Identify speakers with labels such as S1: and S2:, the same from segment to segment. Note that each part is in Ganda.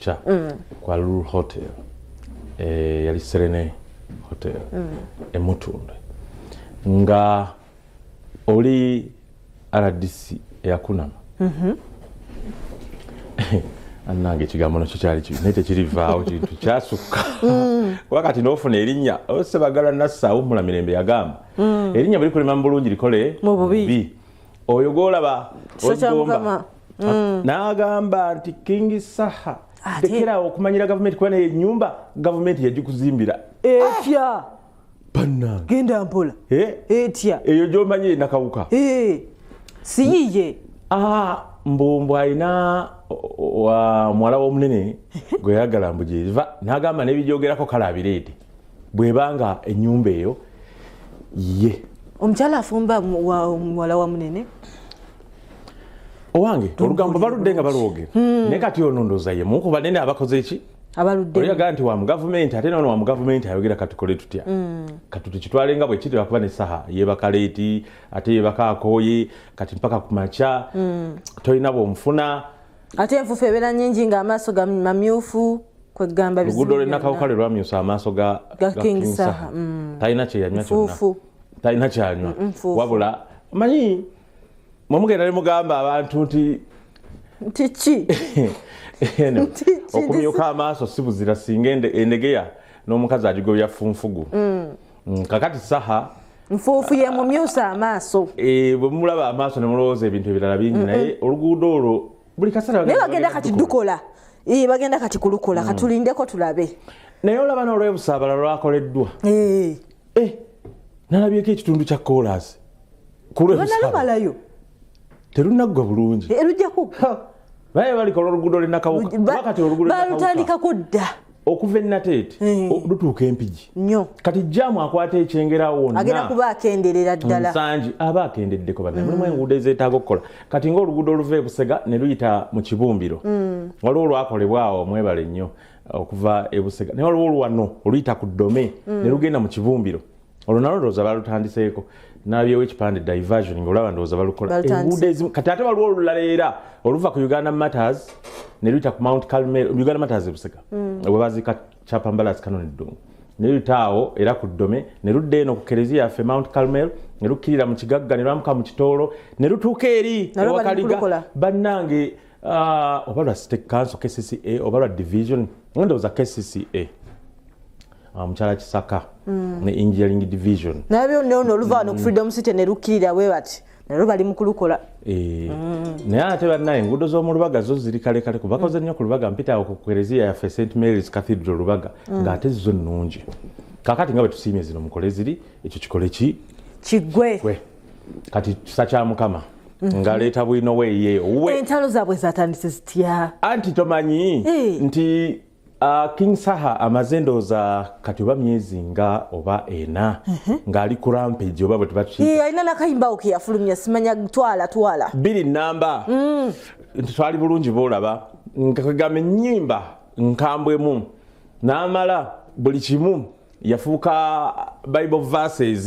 S1: kukya kwa Lulu Hotel yali Serene Hotel Mutundwe nga oli RDC yakunama annange ekigambo nakyo kyali kibi naye tekirivaawo kintu kyasukka wakati n'ofuna erinnya osebagala Nassaawo Wumula Mirembe yagamba erinnya buli kulema mu bulungi likole
S2: mu bubi
S1: oyo gwolaba ogomba n'agamba nti King Saha tekerawo okumanyira gavumenti kuba naye ennyumba gavumenti yagikuzimbira
S2: etya
S1: bannange
S2: genda mpola etya
S1: eyo gy'omanyi nakawuka
S2: siyiye
S1: mbumbu alina wa mwala w'omunene gwe yagala mbujeeva n'agamba n'ebijoogerako kale abireete bwebanga ennyumba eyo ye
S2: omukyala afumba mwala wa munene
S1: owange olugambo baludde nga balwogera naye kati ono ndooza ye mu ku banene abakoze eki
S2: abaludde
S1: oyagala nti wa mu gavumenti ate nono wa mu gavumenti ayogera katukole tutya kati tukitwale nga bwe kiri lwakuba ne Saha yeebaka leeti ate yeebaka akooye kati mpaka ku makya tolina bw'omufuna
S2: ate enfufu ebeera nnyingi ng'amaaso mamyufu kwegamba
S1: luguudo lw'ennakawuka lwe lwamyusa amaaso ga
S2: King Saha
S1: talina kyeyanywa kyonna talina kyanywa wabula manyi mwemugenda ne mugamba abantu nti
S2: ki
S1: okumyuka amaaso si buzira singa endegeya n'omukazi agigobya funfugu kakati Saha
S2: nfuufu ye mumyusa amaaso
S1: bwe mulaba amaaso ne mulowooza ebintu ebirala bingi naye oluguudo olwo buli kasera
S2: naye bagenda kati dukola bagenda kati kulukola katulindeko tulabe
S1: naye olaba n'olwebusaabala lwakoleddwa nalabyeko ekitundu kya koolaasi
S2: kulwebusaabalayo
S1: terunaggwa bulungi
S2: erujjaku
S1: baye balikola oluguudo lw'ennakawuka wakati oluguudo
S2: balutandikako dda
S1: okuva ennateete lutuuka Empigi
S2: nnyo
S1: kati jjaamu akwata ekyengera wonna
S2: agenda kuba akenderera ddala
S1: Nsangi aba akendeddeko banne mulimu enguudo ezeetaaga okukola kati ng'oluguudo oluva e Busega ne luyita mu Kibumbiro waliwo olwakolebwa awo mwebale nnyo okuva e Busega naye waliwo olwano oluyita ku Ddome ne lugenda mu Kibumbiro olwo nalwo ndowooza balutandiseeko n'abyewo ekipande diversion ng'olaba ndowooza balukola enguudo ezimu kati ate waliwo olulala era oluva ku Uganda Matters ne luyita ku Mount Carmel Uganda Matters e Busega we baziika Kyapambalas Kano n'Eddungu ne luyita awo era ku Ddome ne ludda eno ku Kereziya yaffe Mount Carmel ne lukkirira mu Kigagga ne lwamuka mu Kitoolo ne lutuuka eri ewakaliga bannange oba lwa State Council KCCA oba lwa Division ndowooza KCCA mukyala Kisaka ne Engineering Division
S2: nabyo nno oluva wano ku Freedom City ne lukkirira bwe bati nalwo bali mu kulukola
S1: naye ate bannaye enguudo z'omu Lubaga zo ziri kalekale ku bakoze nnyo ku Lubaga mpita awo ku Kereziya yaffe St Mary's Cathedral Lubaga ng'ate zo nnungi kakati nga bwe tusiimye zino mukole ziri ekyo kikole
S2: kiggwe
S1: kati kisa kya Mukama ng'aleeta bwino weeye
S2: entalo zaabwe zatandise zitya
S1: anti tomanyi nti King Saha amaze ndowooza kati oba myezi nga oba ena ng'ali ku rampage oba bwe tubakiyita
S2: alina n'akayimbawo ke yafulumya simanya twala
S1: biri nnamba nti twali bulungi boolaba nga kwegamba ennyimba nkambwemu n'amala buli kimu yafuuka Bible verses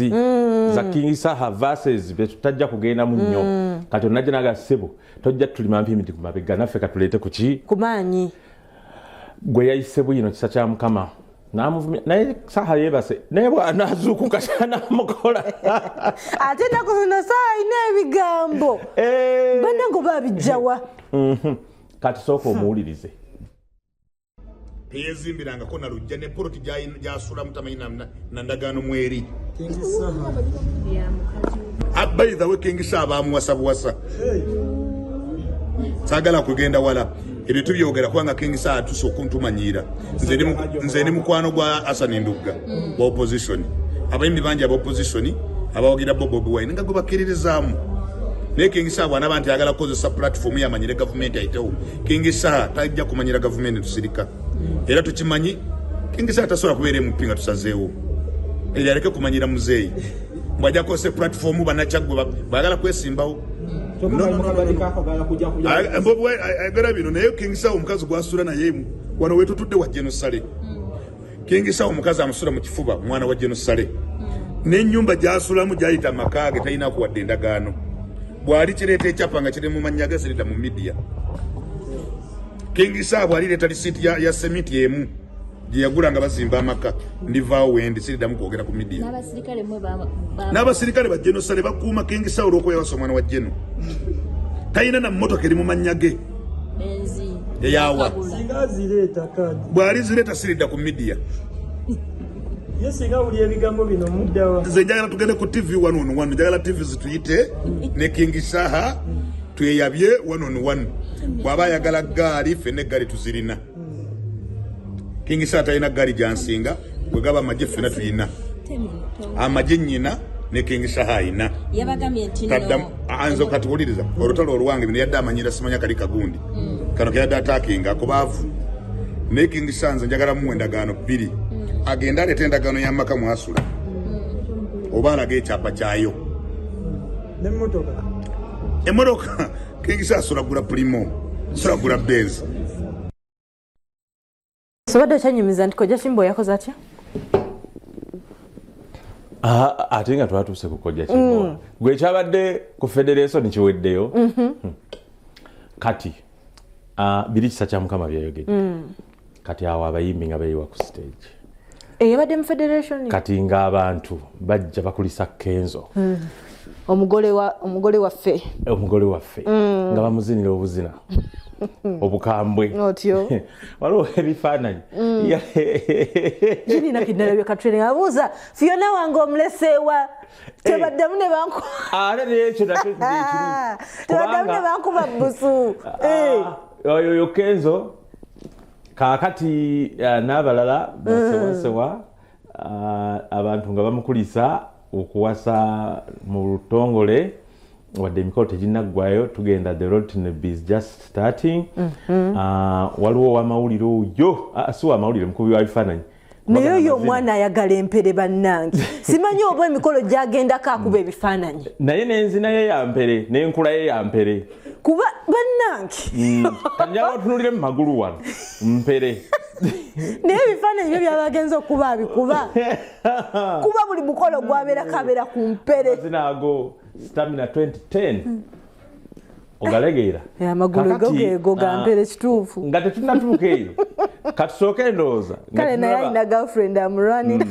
S1: za King Saha verses bye tutajja kugendamu nnyo kati onajja naga ssebo tojja tulima mpimiti ku mabega naffe katuleete ku ki
S2: kumaanyi
S1: gwe yayise bwino kisa kya Mukama n'amuvumya naye Saha yeebase naye bw'anaazuukuka kyanamukola
S2: ate ennaku zino Saha alina ebigambo bannange baabijjawa
S1: kati sooka omuwulirize
S3: teyezimbirangako na lujja ne poloti gyasulamu tamanyi na ndagaano mweri by the way King Saha baamuwasa buwasa saagala kugenda wala ebyo tubyogera kubanga King Saha tusooka ntumanyiira nze ne mukwano gwa Hassan Ndugga wa opposition abayimbi bangi aba opposition abawagira Bobi Wine nga gwe bakkiririzaamu naye King Saha bw'anaaba nti ayagala kukozesa platform yamanyire gavumenti ayitewo King Saha tajja kumanyira gavumenti tusirika era tukimanyi King Saha tasobola kubeera emupi nga tusazeewo era aleke kumanyira muzeeyi bw'ajja kukozesa platform bannakyaggwe baagala kwesimbawo agala bino naye King Saha omukazi gwasula naye wano wetutudde wa Jenosale King Saha omukazi amusula mu kifuba mwana wa Jenosale n'ennyumba gyasulamu gyayita amakaage talina kuwadde endagaano bw'ali kireeta ekyapa nga kiri mu mannya ge zirita mu media King Saab alireeta lisiti ya semiti emu gye yagulanga bazimba amaka ndivaawo wendi siriddamu kwogera ku media n'abasirikale ba genosale bakuuma King Saab olw'okuba yawasa omwana wa geno talina na mmotoka eri mu mannya ge eyawa bw'ali zireeta siridda ku media nze njagala tugende ku TV 1 njagala TV zituyite ne King Saha tweyabye 1 bw'aba ayagala gaali ffenna eggaali tuzirina King Saha talina gaali gyansinga bwe gaba amagye ffenna tuyina amagye nnyina ne King Saha ayina anze katuwuliriza olutalo olwange bino yadde amanyira simanya kali kagundi kano keyadde ataakinga akubaavu naye King Saha nze njagala muwa endagaano 2 agenda aleeta endagaano y'amaka mwasula oba alaga ekyapa kyayo emmotoka King Saha asulagula Primo asulagula Benz.
S2: Sobadde okyanyumiza nti Kojja Kimbo yakoze atya?
S1: Ate nga twatuuse ku Kojja Kimbo gwe kyabadde ku Federation kiweddeyo kati biri kisa kya Mukama byayogedde kati awo abayimbi nga bayiwa ku stage
S2: eyabadde mu Federation
S1: kati ng'abantu bajja bakulisa Kenzo
S2: omugole waffe
S1: nga bamuzinira obuzina obukambwe
S2: otyo
S1: waliwo ebifaananyi
S2: kirina kiddala bye Katrina abuuza Fiona wange omuleseewa tebaddemu ne banku
S1: ate nekyo nakyo
S2: tebaddemu ne bankuba busu
S1: oyo Kenzo kaakati n'abalala basewasewa abantu nga bamukulisa okuwasa mu lutongole wadde emikolo teginnaggwayo tugenda the road to Nebbi is just starting waliwo wamawulire oyo si wamawulire mukubi wa bifaananyi
S2: naye oyo omwana ayagala empere bannange simanyi oba emikolo gyagendako akuba ebifaananyi
S1: naye n'enzinaye yampere n'enkulaye yampere
S2: kuba bannange
S1: kanjala otunulire mu magulu wano mpere
S2: naye ebifaananyi byo byabagenza okuba abikuba kuba buli mukolo gwabeera kabeera ku mpere
S1: zinaago Stamina 2010 ogalegeera
S2: amagulu geego gampere kituufu
S1: nga tetunnatuuka eyo katusooke endowooza
S2: kale naye alina girlfriend amulwanira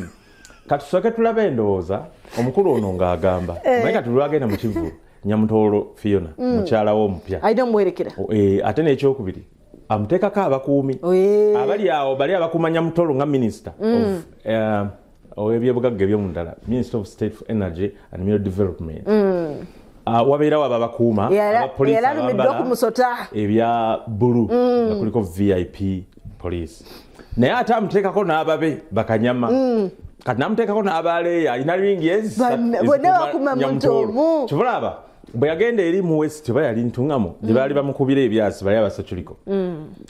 S1: katusooke tulabe endowooza omukulu ono ng'agamba naye kati lwagenda mu Kivulu Nyamutoolo Fiona mukyala we omupya
S2: alina omuwerekera
S1: ate n'ekyokubiri amuteekako abakuumi abali awo bali abakuuma Nyamutoolo nga minisita owebyobugagga ebyomundala Minister of State for Energy and Mineral Development wabeerawo abo abakuuma abapoliisi abambala ebya bbulu nga kuliko VIP police naye ate amuteekako n'ababe bakanyama kati namuteekako n'abaleeya alina lingi
S2: bonna bakuma muntu omu
S1: kibulaba bwe yagenda eri mu West oba yali Ntungamo gye baali bamukubira ebyasi bali abaseculiko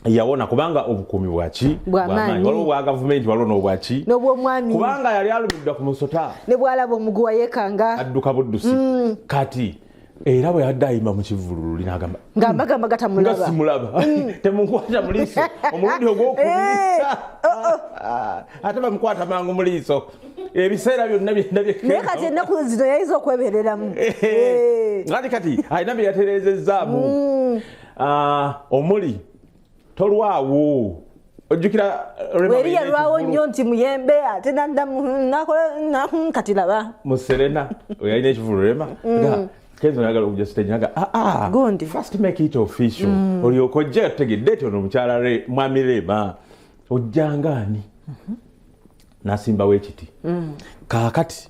S1: yawona kubanga obukuumi bwaki bw'amaanyi waliwo bwa gavumenti waliwo n'obwaki
S2: n'obw'omwami
S1: kubanga yali alumiddwa ku musota
S2: ne bw'alaba omuguwa yeekanga
S1: adduka buddusi kati era bwe yadde ayima mu Kivululu linagamba
S2: ng'amagamba gatamulaba
S1: nga simulaba temunkwata mu liiso omulundi ogw'okubiri ate bamukwata mangu mu liiso ebiseera byonna
S2: naye kati ennaku zino yayinza okwebereramu
S1: kati alina bye yatereezezzaamu omuli tolwawo ojjukira
S2: weri yalwawo nnyo nti muyembe ate kati laba
S1: mu Serena oyo alina Ekivulu Rema Kenzo nagala okujja stage naga
S2: gundi
S1: first make it official olyoka ojja otegedde ti ono omukyala mwami Rema ojjangaani nasimbawo ekiti kaakati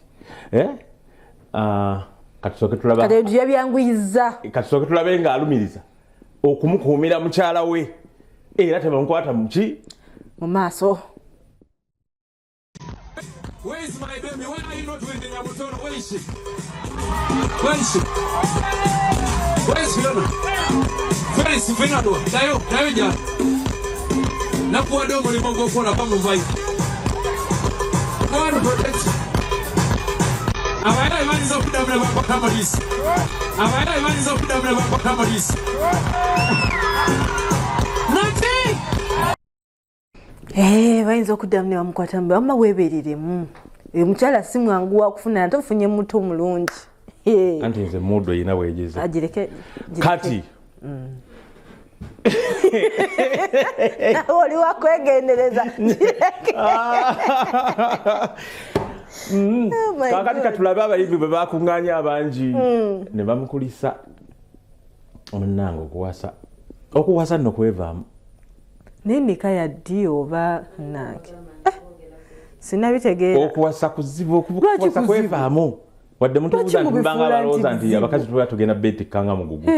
S1: katusooke tulaba
S2: kati yabyanguyiza
S1: katusooke tulabe ng'alumiriza okumukuumira mukyala we era tebamukwata muki
S2: mu maaso.
S4: Where is my baby? Why are you not winning Nyamutoolo? Where is she? Where is she? Where is Fiona? Where is Fernando? Dayo ja. Nakuwa dogo ni mongo kona kama mvai. God protect you. Abaida imani za kudamle bako kama this. Abaida imani za kudamle bako kama this. Nothing.
S2: Bayinza okuddamu ne bamukwata mbe wamma weebeereremu omukyala si mwangu wakufuna ate ofunye muto mulungi
S1: anti nze muddo yina bwegeza
S2: agireke
S1: kati
S2: oli wakwegendereza
S1: kakati katulabe abayimbi bwe bakuŋŋaanya abangi ne bamukulisa munnange okuwasa nno kwevaamu
S2: n'endika ya ddi oba nange sinabitegeera
S1: okuwasa kuzibu okuwasa kwevaamu wadde mutubuuza nti mbanga abalowooza nti abakazi tuba tugenda beetikkanga mugugu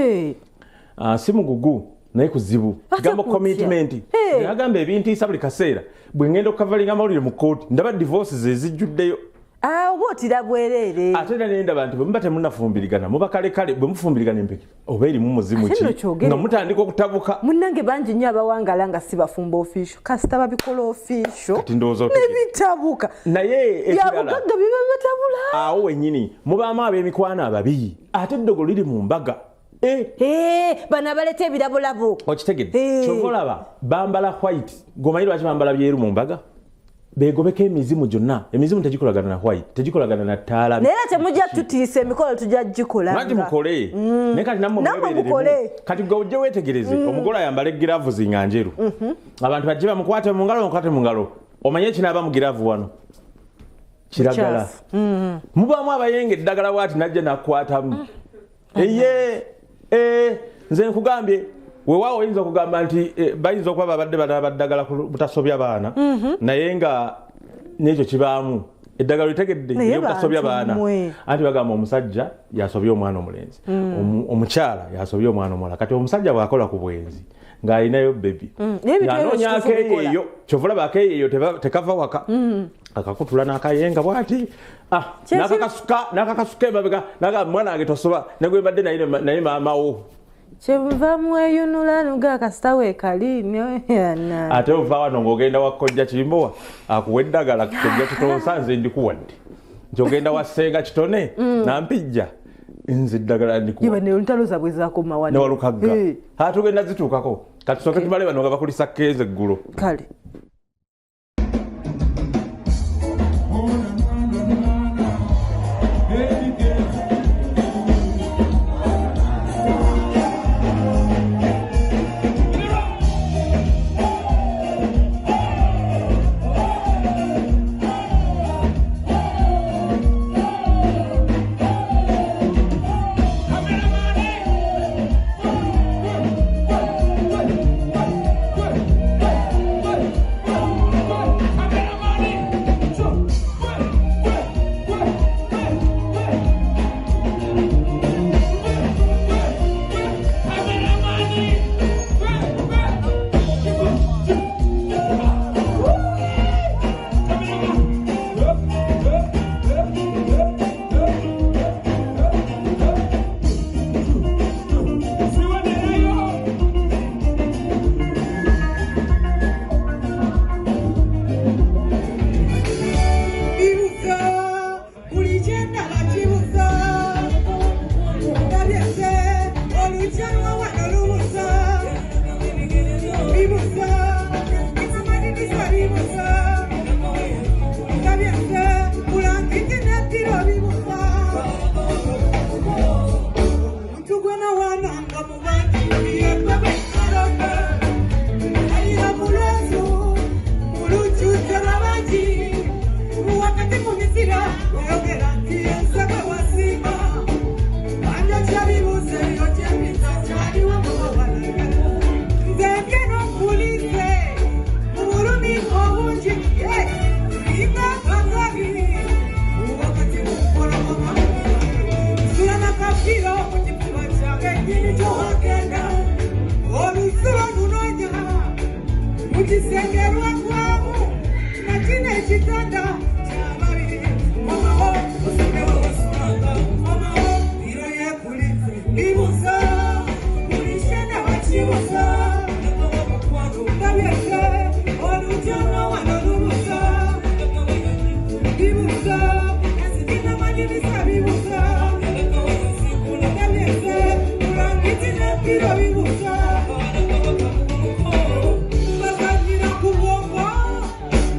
S1: si mugugu naye kuzibu kigambo commitment agamba ebintiisa buli kaseera bwe ngenda okukavalinga amawulire mu kooti ndaba divorces ezijjuddeyo
S2: oba otira bwereere
S1: ate era nendaba nti bwe muba temunnafumbirigana muba kalekale bwe mufumbirigana empeke oba erimu muzimu ki nga mutandika okutabuka
S2: munnange bangi nnyo abawangala nga si bafumba ofisho kasita babikola ofisho nebitabuka
S1: naye
S2: yabugagga biba batabula
S1: awo wennyini mubaamu ab'emikwano ababi ate eddogo liri mu mbaga
S2: bano abaleta ebirabulabo
S1: okitegedde kyova olaba bambala white gomanyi lwaki bambala byeru mu mbaga begobeko emizimu gyonna emizimu tegikolagana na white tegikolagana na ttaala
S2: naye temujja tutiisa emikolo tujja gikolanga
S1: nati mukole naye kati nammwe kati gwe ojje weetegereze omugole ayambala egiravuzi nga njeru abantu bajje bamukwate mu ngalo omanye ekinaaba mu giravu wano kiragala mubaamu abayenga eddagala bwati najja nakwatamu nze nkugambye weewaawo oyinza okugamba nti bayinza okuba babadde banabaddagala butasobya baana naye nga nekyo kibaamu eddagala litegedde naye butasobya baana anti bagamba omusajja yasobya omwana omulenzi omukyala yasobya omwana omuwala kati omusajja bw'akola ku bwenzi ng'alinayo bebi ng'anoonya akeeyeeyo kyovulaba akeeyeeyo tekava waka akakutula n'akayenga bwati n'akakasuka emabega nagamba mwana wange tosoba negwe mbadde naye maamawo
S2: kyenva mweyunula nuga kasita weekali
S1: ate ova wano ng'ogenda wakojja kimbowa akuwa eddagala kojja kitonsa nze ndikuwadde nti ogenda wassenga kitone nampijja nze eddagala ndikuwanewalukagga tugenda zituukako katusooke tumale bano nga bakulisa keeza eggulo
S2: kale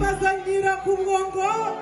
S5: Bazanira ku bwongo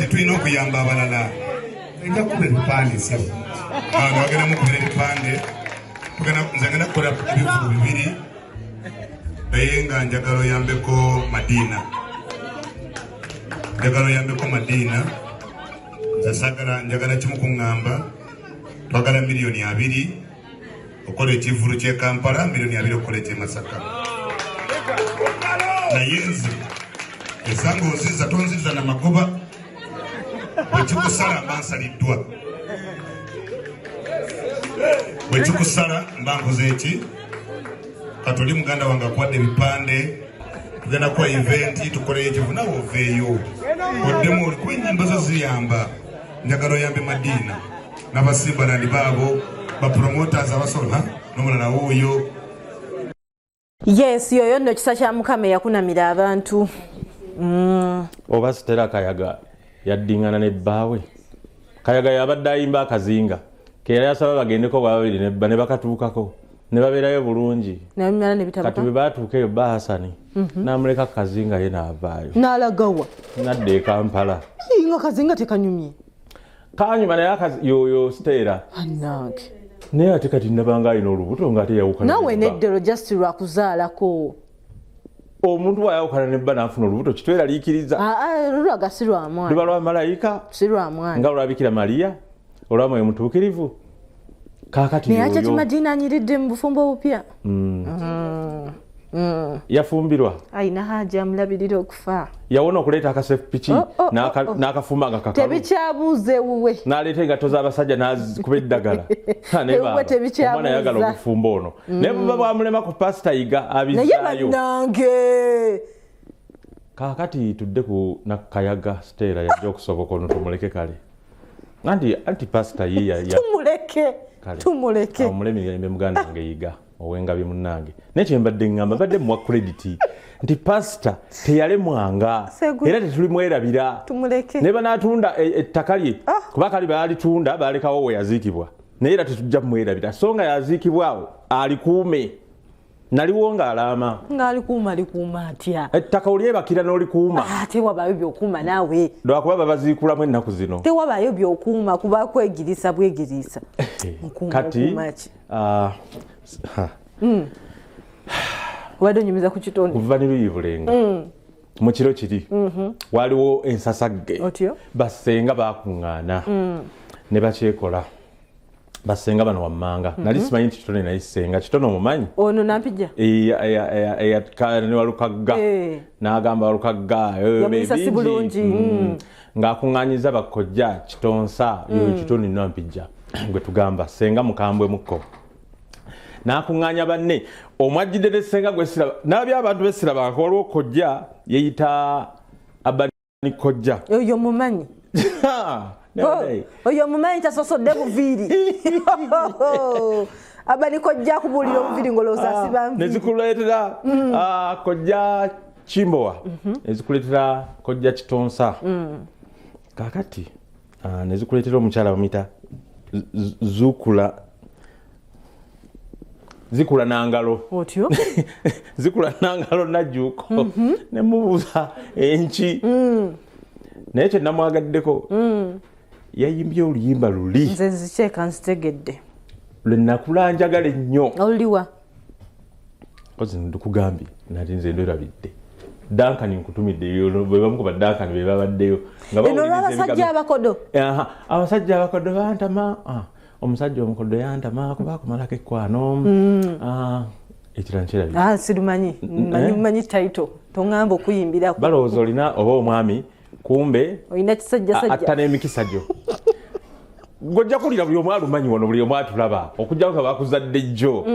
S3: Tulina okuyamba abalala enda kuba ebipande sebo bagenda mukubira ebipande nze ngenda kukola ebivugu bibiri naye nga njagala oyambeko Madina nze njagala kimu kuŋŋamba twagala miliyoni 2 okola ekivulu ky'e Kampala, miliyoni 2 okukola eky'e Masaka. Naye nze esanga onziza tonziza na magoba bwekikusala mba nsaliddwa, bwekikusala mba nkoze eki. Katoli muganda wange akuwadde ebipande, tugenda kuwa eventi tukole ekivu nawe oveeyo oddemu olikuba ennyimba zo ziyamba. Njagala oyambe Madina n'abasimbalandi baabo bapromoters abasobola n'omulala wuuyo.
S2: Yes, yoyo nno kisa kya Mukama yakunamira abantu.
S1: Oba Stella Kayaga yaddingana ne bbaawe. Kayaga yabadde ayimba akazinga keera yasaba bagendeko babiri ne bakatuukako ne babeerayo bulungi. Kati bwe baatuuka eyo Bba Hasani n'amuleka akazinga ye n'avaayo
S2: n'alagawa
S1: nadda e Kampala.
S2: Nga kazinga tekanyumye
S1: kanyuma naye yoyo Stella
S2: annange
S1: naye ate kati nabanga alina olubuto ng'ate yawukana
S2: nawe neddero just lwakuzaalako.
S1: Omuntu bw'ayawukana ne bba n'afuna olubuto kitweraliikiriza.
S2: Lulaga si lwa mwana,
S1: luba lwa malayika,
S2: si lwa mwana
S1: nga lwa Bikira Mariya olwa Mwoyo Mutuukirivu. Kaakati
S2: naye ate Madina anyiridde mu bufumbo obupya.
S1: Yafumbirwa
S2: ayina haja amulabirira okufa.
S1: Yawona okuleeta akasepiki n'akafuma nga kakalu
S2: tebikyabuuze wuwe
S1: n'aleeta engatto z'abasajja n'azikuba eddagala. Omwana yagala obufumbo ono naye buba bwamulema ku pasita yiga abizaayo.
S2: naye bannange
S1: kaakati tudde ku Nakayaga Stella yajja okusoboka ono tumuleke kale anti pasita ye tumuleke omulemi yayimbe muganda wange yiga owengabi munnange nekyo mbadde ngamba badde muwa credit nti pasita teyalemwanga era tetulimwerabira ne banaatunda ettaka lye kuba kali baalitunda baalekawo we yaziikibwa naye era tetujja kumwerabira so nga yaziikibwawo alikuume naliwo ng'alaama
S2: ng'alikuuma atya
S1: ettaka olyebakira n'olikuuma
S2: tewabaayo by'okuuma naawe
S1: lwakuba babaziikulamu ennaku zino
S2: tewabaayo by'okuuma kuba kwegiriisa bwegiriisa
S1: kati
S2: wadde onyumiza ku kitonde
S1: kuva ne Luyivulenga mu kiro kiri waliwo ensasagge basenga bakuŋŋaana ne bakyekola basenga bano wammanga nali simanyi nti kitone nayisenga kitono omumanyi
S2: ono nampijja
S1: ne Walukagga n'agamba Walukagga
S2: yamuyisa bulungi
S1: ng'akuŋŋaanyiza bakojja kitonsa yo kitoni nampijja gwe tugamba senga mukambwe mukko n'akuŋŋaanya banne omwajjidde ne senga gwe siraba n'abya abantu besirabanga waliwo kojja yeyita Abani kojja
S2: oyo mumanyi oyo mumanyi tasosodde buviiri Abani kojja kubuulira obuviiri ng'olowooza asiba nviiri
S1: nezikuleetera kojja Kimbowa nezikuleetera kojja Kitonsa kaakati nezikuleetera omukyala bamuyita Zikula Nangalo
S2: otyo
S1: Zikula Nangalo Najjuuko nemubuuza enki naye kye namwagaddeko yayimbye oluyimba luli
S2: nze nzikyeka nzitegedde
S1: lwe nakulanjagala ennyo
S2: oliwa
S1: kozi ndikugambye nati nze nderabidde Duncan nkutumidde bwe bamu ku baddankani be babaddeyo
S2: eno lw'abasajja abakodo
S1: abasajja abakodo bantama omusajja omukodo yantama kuba akumalako ekkwano ekira nkyerabidde
S2: sirumanyi manyi taito toŋŋamba okuyimbirako
S1: balowooza olina oba omwami kumbe
S2: olina kisajjasajja
S1: atta n'emikisa gyo gojja kulira buli omu alumanyi wano buli omu atulaba okujjawo nga bakuzadde jjo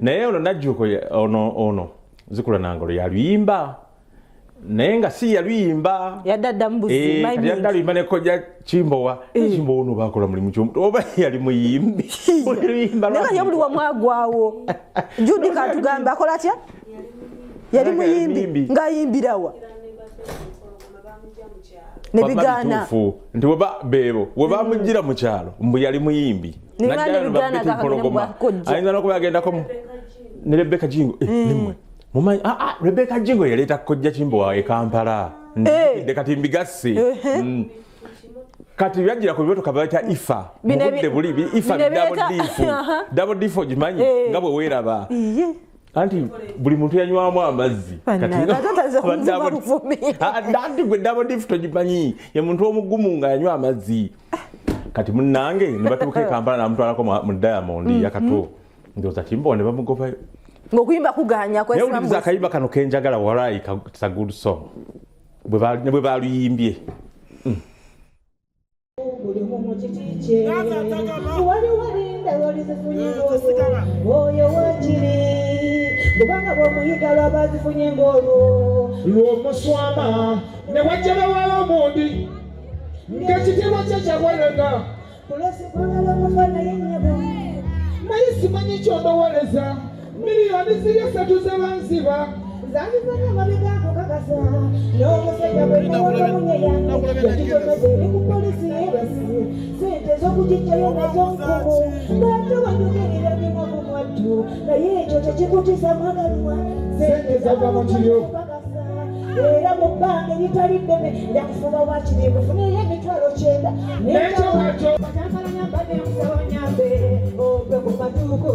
S1: naye ono Najjuuko ono Zikula Nangalo yaluyimba naye nga si yaluyimba
S2: yaddaddamu buzimanyi
S1: yadda luyimba ne kojja Kimbowa Kimbowa ono baakola mulimu ky'omuntu oba yali muyimbi
S2: naye buli wamu agwawo Judy katugamba akola atya yali muyimbi ng'ayimbirawa ne bigaana
S1: nti weba mujjira mu kyalo mbu yali muyimbi ayinza n'okuba yagendako ne Rebecca Jingo nimwe mumanyi Rebecca Jingo yaleeta kkojja Kimbo wawe Kampala ndikidde kati mbigasse kati byajjira ku bimotoka bayita ifa mubudde buli ifa double diff ogimanyi nga bwe weeraba anti buli muntu yanywamu amazzi anti gwe double diff togimanyi ye muntu omugumu nga yanywa amazzi kati munnange ne batuuka e Kampala namutwalako mu Diamond yakato ndowooza Kimbo ne bamugobayo
S2: ng'okuyimba kuganya
S1: kwewuliriza akayimba kano kenjagala walayi it's a good song ne bwe baluyimbye
S5: kubanga bw'omuyiga lwabazifunye ng'olwo lw'omuswama ne wajja bawala omundi ng'ekitiibwa kye kyawelega kulosikwagala okufa naye nnyabo naye simanyi kyondowoleza miliyoni ziri 3 ze banziba zazifanya amabega akukakasa n'omusajja bwenawogamunyeyange yakitonoze eri ku polisi yebasi sente z'okugijjayo nazonkumu ng'ate wanyogerera bimwe mu mwattu naye ekyo tekikutiisa mwagalwa sente zava mu kiryo era mu bbanga eritali ddene yakufuba wakiri mufuneyo emitwalo 9 nekyo katyo batambalanya mbadde nkusaba nyambe ogwe ku matuuko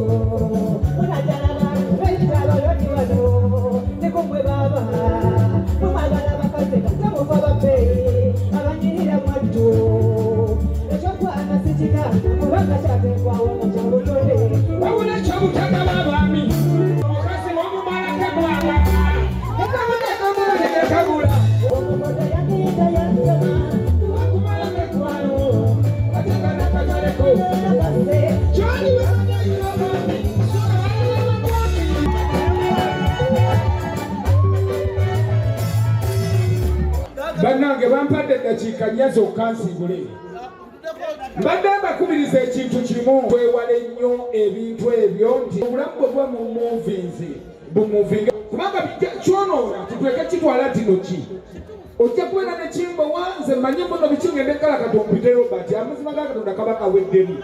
S5: munajalaba ebitalo yoti wano nikumwe baba mumagala bakaze batamuva bapeyi abanyirira mwattu ekyokwana sitika kubanga kyatekwawo mukyalutole wabula ekyobutagala abaami omukazi w'omumalake gwaba ekabula omukoda yakiyita yansoma wakumalake kwano katekana kagaleko kyoli weanyayira abaami bannange bampadde eddakiika 4 zokka nsiibule mbadde mbakubiriza ekintu kimu twewale nnyo ebintu ebyo nti obulamu bwe bwa mu movinzi bumuvinga kubanga kyonoona tutweke kitwala tino ki ojja kubeera ne Kimbo wanze manye muno bikingende kala katompite Robert amazima ga Katonda kabaka weddemu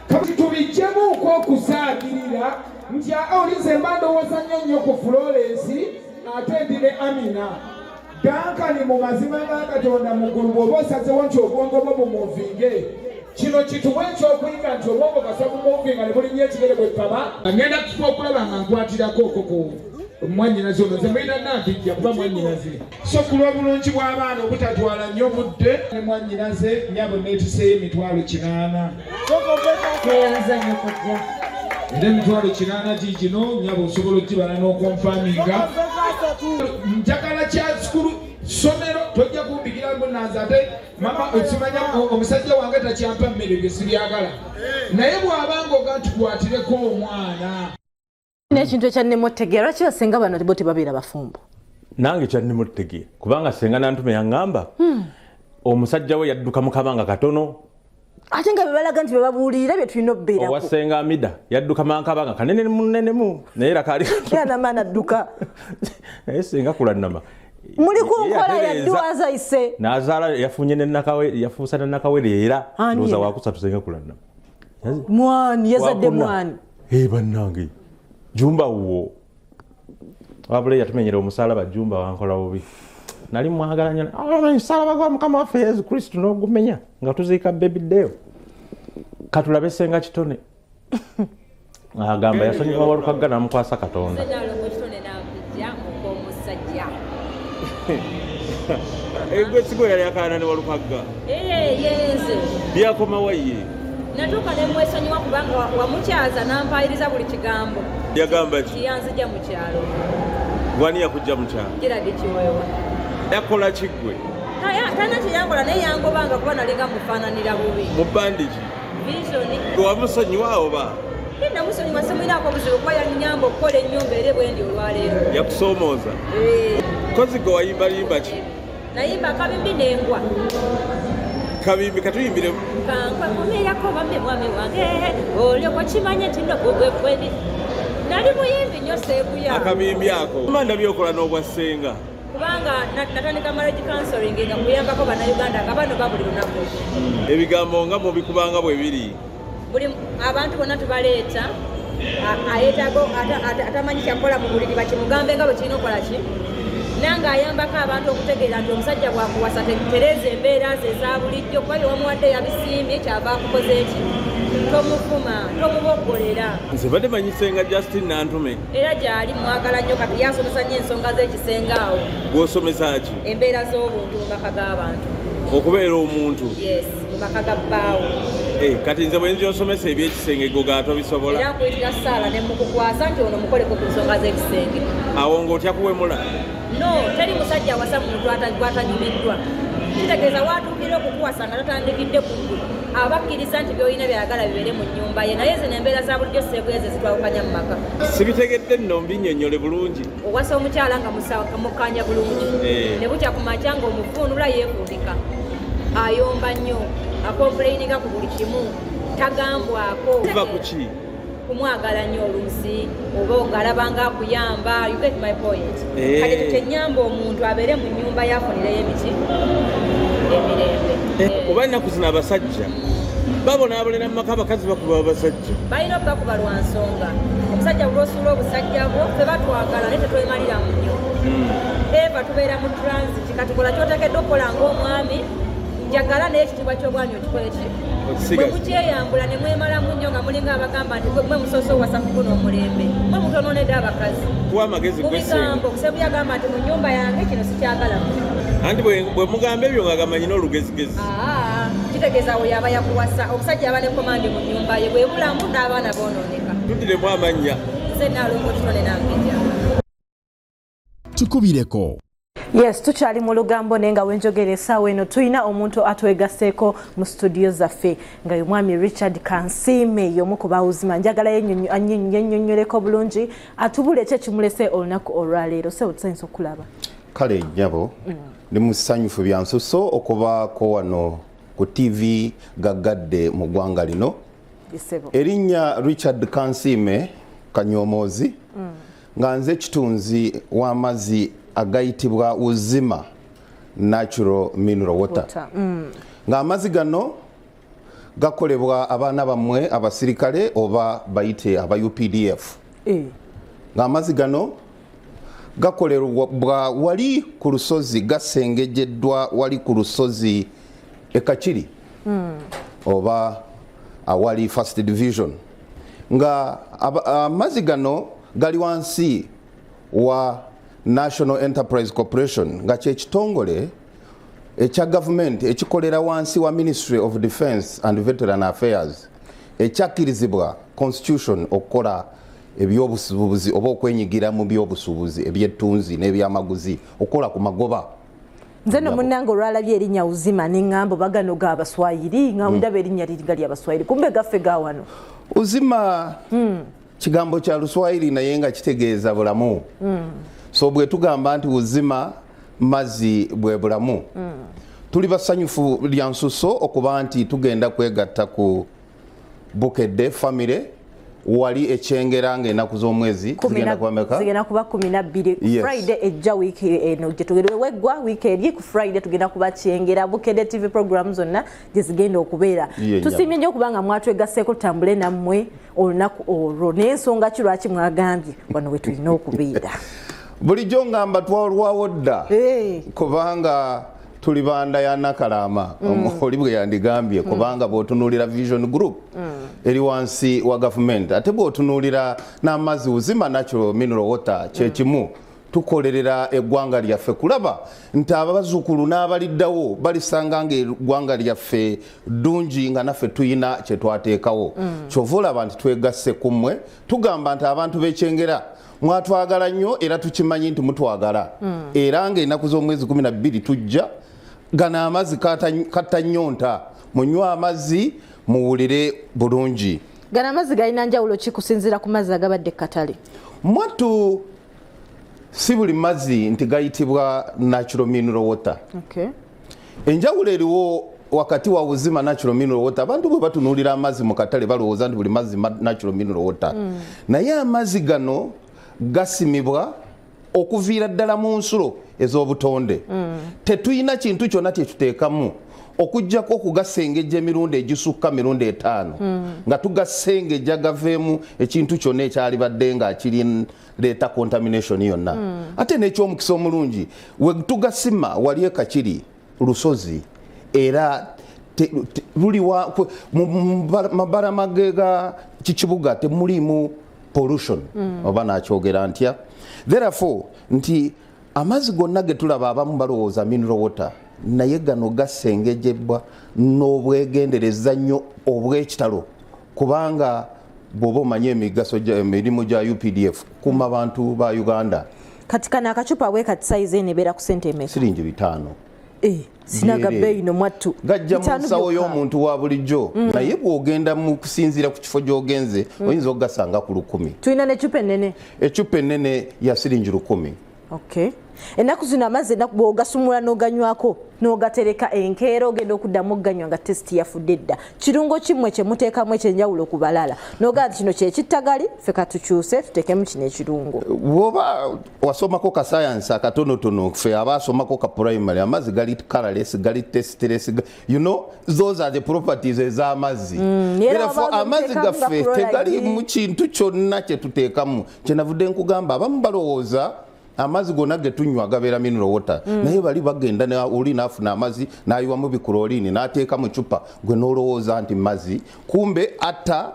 S5: kati tubijjemuuko okusaagirira nti olize mbandowooza nnyo ku Florence ate ndi ne Amina Dankani mu mazima ga Katonda muggulu bw'oba osazewo nti obwongo bwo bumuvinge kino kituwe ekyokuyiga nti obwongo bwasa bumuvinga ne bulinnya ekigere bwe ppama ngenda kufa okulaba nga nkwatirako okoko mwannyinaze ono nze mulina nampijja kuba mwannyinaze so ku lw'obulungi bw'abaana obutatwala nnyo budde ne mwannyinaze nyabo neetuseeyo emitwalo 8
S2: kweyanza nnyo kojja
S5: era emitwalo 8 giigino nyabo osobola okgibala n'okonfaminga njagala kya sukulu somero tojja kumbikira munaza ate mama okimanya omusajja wange takyampa mmere bye sibyagala naye bw'abanga oga tukwatireko omwana
S2: n'ekintu ekyannemutegeera lwaki basenga bano bo tebabeera bafumbo
S1: nange kyannemutegeera kubanga senga nantume yaŋŋamba omusajja we yadduka mu kabanga katono
S2: ate nga bebalaga nti bebabuulirira bye tulina okubeerako
S1: owasenga Amida yadduka mankabanga kanene munenemu naye era kaali
S2: yanamaana adduka
S1: naye senga kulanama
S2: muli ku nkola yadduwaza ise
S1: n'azaala yafunye yafuusa ne Nakawere era ndowooza wakusatu senga kulanama
S2: mwani yazadde mwani
S1: bannange Jumba wo wabula yatumenyera omusalaba Jumba wankola bubi nali mwagala nnyo omusalaba gwa Mukama waffe Yesu Kristo n'ogumenya nga tuziika baby Deo katulabe senga kitone agamba yasonyiwa Walukagga n'amukwasa Katonda egwe sigo yali akaana ne Walukagga
S6: yenze
S1: byakomawo ye
S6: natuuka ne mwesonyiwa kubanga wamukyaza n'ampayiriza buli kigambo
S1: yagamba ki
S6: kiyanzija mu kyalo
S1: wani yakujja mu kyalo
S6: Gerard Kiweewa
S1: yakola kiggwe
S6: tana kiyangola naye yangobanga kuba nalinga mufaananira bubi
S1: mu bandiki
S6: visioni
S1: wamusonyiwa oba
S6: namusonyiwa semwinaako obuzibu kuba yanyamba okukola ennyumba ere bwendi olwaleero
S1: yakusoomooza kozi gwe wayimbalimba ki
S6: nayimba kabimbi n'engwa
S1: kabimbi katuyimbiremu
S6: kankwe kumiyako bambe mwami wange olyoka kimanye nti nno gwe nali muyimbi nnyo seebuya
S1: akabimbi ako manda byokola n'obwassenga
S6: kubanga natandika marriage counseling nga kuyambako bannayuganda nga bano babuli lunaku
S1: ebigambo nga mubikubanga bwe biri
S6: buli abantu bonna tubaleeta ayetaaga atamanyi kyakola mu buliri bakimugambe nga bwe kirina okukola ki nange ayambako abantu okutegeera nti omusajja bwakuwasa tereza embeera ze eza bulijjo kuba byewamuwadde yabisiimye kyava akukoze eki tomufuma tomuboggolera
S1: nze badde manyisenga Justin Nantume
S6: era gyali mwagala nnyo kati yasomesa nnyo ensonga z'ekisenge awo
S1: gw'osomesa ki
S6: embeera z'obuntu mu maka g'abantu
S1: okubeera omuntu
S6: yes mu maka ga bbaawo
S1: kati nze bwe nzija osomesa ebyekisenge goga tobisobola
S6: era nkuyitira saala ne mukukwasa nti ono mukoleko ku nsonga z'ekisenge
S1: awo ng'otya kuwemula
S6: no teri musajja awasa muntu gwatanyumiddwa kitegeeza watuukira okukuwasa nga tatandikidde ku ggulu abakkiriza nti byolina byayagala bibeere mu nnyumba ye naye zino embeera za bulijjo seebuya ze zitwawukanya mu maka
S1: sibitegedde nno mbinnyonnyole bulungi
S6: owasa omukyala nga mukkanja bulungi ne bukya ku makya nga omufuunula yeefundika ayomba nnyo akompuleyininga ku buli kimu tagambwako
S1: kuva ku ki
S6: kumwagala nnyo oluusi oba ogalabanga akuyamba you get my point kati tutenyamba omuntu abeere mu nnyumba yafunireyo emiti emirembe
S1: oba ennaku zino abasajja babonaabolera mu maka abakazi bakuba abasajja
S6: balina okubakuba lwa nsonga omusajja bulwosuula obusajja bwo fe batwagala naye tetwemalira mu nnyo eva tubeera mu transit katikola kyotekedde okukola ng'omwami njagala n'ekitiibwa ky'obwami okikola ki bwe mukyeyambula ne mwemalamu nnyo nga mulinga abagamba nti mwe musoose owasa kukuna omulembe mwe mutononedde abakazi
S1: amagezi
S6: mu bigambo okusebuya agamba nti mu nnyumba yange kino sikyagalamu
S1: anti bwe mugamba ebyo nga gamanyina olugezigezi
S6: kitegeeza we yaba yakuwasa omusajja yaba ne komandi mu nnyumba ye bwe bulamu n'abaana boononeka
S1: tuddiremu amannya
S6: nze naalongo kitone nampija
S7: tukubireko
S2: yes tukyali mu lugambo naye nga wenjogera essaawa eno tulina omuntu atwegaseeko mu studio zaffe nga ye mwami Richard Kansiime y'omu ku bawuzima njagala yennyonnyoleko bulungi atubule ki ekimulese olunaku olwaleero sebo tusanyusa okulaba
S7: kale nnyabo ndi musanyufu bya nsuso okubaako wano ku TV gaggadde mu ggwanga lino erinnya Richard Kansiime Kanyoomoozi nga nze kitunzi w'amazzi agayitibwa Uzima Natural Mineral Water nga amazzi gano gakolebwa abaana bammwe abasirikale oba bayite aba UPDF nga amazzi gano gakolerwa wali ku lusozi gasengejeddwa wali ku lusozi Ekakiri oba awali First Division nga amazzi gano gali wansi wa National Enterprise Corporation nga kyekitongole ekya government ekikolera wansi wa Ministry of Defence and Veteran Affairs ekyakkirizibwa constitution okukola ebyobusuubuzi oba okwenyigira mu byobusuubuzi ebyettunzi n'ebyamaguzi okukola ku magoba
S2: nze no munnange olwalabye erinnya Uzima neŋŋamba bagano ga Abaswayiri nga ndaba erinnya liri Abaswayiri kumbe gaffe ga wano
S7: Uzima kigambo kya Luswayiri naye nga kitegeeza bulamu so bwe tugamba nti Uzima mazzi bwe bulamu tuli basanyufu lya nsuso okuba nti tugenda kwegatta ku Bukedde family wali ekyengera ng'ennaku z'omwezi zigenda
S2: kuba 12 Friday ejja wiiki eno gye tugenda weggwa wiiki eri ku Friday tugenda kuba kyengera Bukedde TV program zonna gye zigenda okubeera tusiimye nnyo okubanga mwatwegaseeko tutambule nammwe olunaku olwo n'ensonga ki lwaki mwagambye wano we tulina okubeera
S7: bulijjo ngamba twalwawo dda kubanga tuli banda ya Nakalama oli bwe yandigambye kubanga bw'otunuulira Vision Group eri wansi wa government ate bw'otunuulira n'amazzi Uzima Natural Mineral Water kyekimu tukolerera eggwanga lyaffe kulaba nti abazuukulu n'abaliddawo balisanga nga eggwanga lyaffe ddungi nga naffe tuyina kye twateekawo kyova olaba nti twegasse ku mmwe tugamba nti abantu b'ekyengera mwatwagala nnyo era tukimanyi nti mutwagala era ng'ennaku z'omwezi 12 tujja gano amazzi katta nnyonta munywe amazzi muwulire bulungi
S2: gano amazzi galina njawulo ki kusinziira ku mazzi agabadde katale
S7: mwattu si buli mazzi nti gayitibwa Natural Mineral Water enjawulo eriwo wakati wa uzima natural mineral water abantu bwe batunulira amazzi mu katale balowooza nti buli mazzi natural mineral water naye amazzi gano gasimibwa okuviira ddala mu nsulo ez'obutonde tetuyina kintu kyonna kyetuteekamu okujjako okugasengejja emirundi egisukka mirundi 5 nga tugasengejja gaveemu ekintu kyonna ekyali badde nga kirireeta contamination yonna ate n'ekyomukisa omulungi we tugasima wali ekakiri lusozi era luli mabalama ga kikibuga temulimu pollution oba nakyogera ntya therefore nti amazzi gonna ge tulaba abamu balowooza mineral water naye gano gasengejebwa n'obwegendereza nnyo obw'ekitalo kubanga bw'oba omanye emirimu gya UPDF kuma bantu ba Uganda.
S2: Kati kano akacupa bwe kati size enebeera ku sente emeka?
S7: Siringi 5.
S2: Sinaga bbeeyi no mwattu
S7: gajja mu nsawo y'omuntu wa bulijjo naye bw'ogenda mu kusinziira ku kifo gy'ogenze oyinza okugasanga ku 10.
S2: Tulina n'eccupa ennene?
S7: Eccupa ennene ya siringi 10.
S2: Okay. Ennaku zino amazzi bw'ogasumula n'oganywako n'ogatereka enkeera ogenda okuddamu okuganywa nga tesiti yafudde dda kirungo kimwe kye muteekamu ekyenjawulo ku balala n'ogaa nti kino kyekittagali ffe katukyuse tuteekemu kino ekirungo.
S7: Bw'oba wasomako ka sayansi akatonotono ffe aba asomako ka primary amazzi gali colorless gali tasteless you know those are the properties ez'amazzi. Therefore amazzi gaffe tegali mu kintu kyonna kye tuteekamu kyenavudde nkugamba abamu balowooza amazzi gonna ge tunywa gabeera mineral water naye bali bagenda oli naafuna amazzi n'ayiwa mu bikulolini n'ateeka mu cupa gwe n'olowooza nti mazzi kumbe atta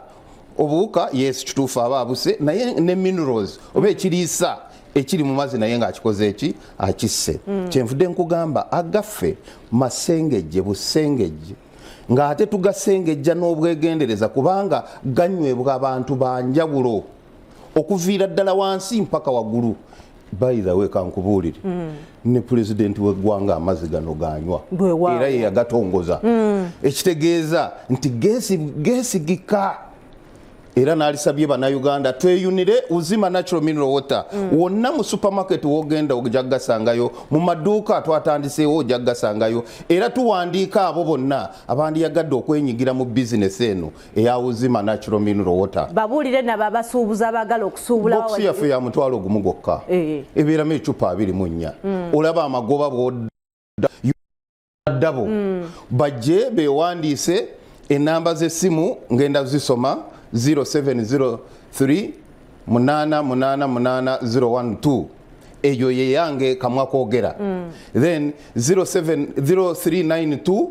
S7: obuwuka yes kituufu aba abuse naye ne minerals oba ekiriisa ekiri mu mazzi naye ng'akikoze eki akisse kyenvudde nkugamba agaffe masengejje busengejje ng'ate tugasengejja n'obwegendereza kubanga ganywebwa abantu banjawulo okuviira ddala wansi mpaka waggulu. By the way kankubuulire ne president w'eggwanga amazzi gano ganywa era ye yagatongoza ekitegeeza nti geesigika era n'alisabye bannayuganda tweyunire uzima natural mineral water wonna mu supermarket wogenda ojja kugasangayo mu maduuka twatandiseewo ojja kugasangayo era tuwandiika abo bonna abandiyagadde okwenyigira mu bizinesi eno eya uzima natural mineral water babuulire nabo abasuubuza abaagala okusuubula bokisi yaffe ya mutwalo gumu gwokka ebeeramu ecupa 24 olaba amagoba bw'oddabo bajje beewandiise enamba z'essimu ngenda zisoma 0703 888012 eyo ye yange kamwa kwogera then 0392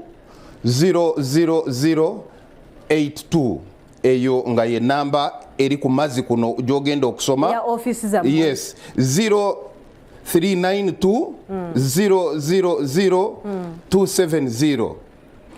S7: 00082 eyo nga ye namba eri ku mazzi kuno gyogenda okusoma
S2: ya office za
S7: yes 0392 000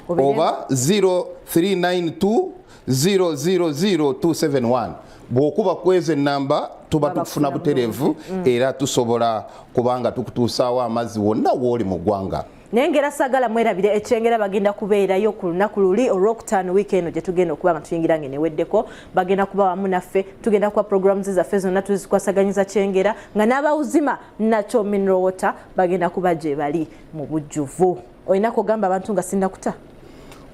S7: oba 0392 0000271 bw'okuba kweze namba tuba tukufuna butereevu era tusobola kubanga tukutuusaawo amazzi wonna w'oli mu ggwanga.
S2: Naye ngera sagala mwerabire ekyengera bagenda kubeerayo ku lunaku luli olwokutaano wiiki eno gye tugenda okuba nga tuyingira ng'eneweddeko bagenda kuba wamu naffe tugenda kuba programs zaffe zonna tuzikwasaganyiza kyengera nga n'abawuzima natural mineral water bagenda kuba gye bali mu bujjuvu. Olina kugamba abantu nga sinnakuta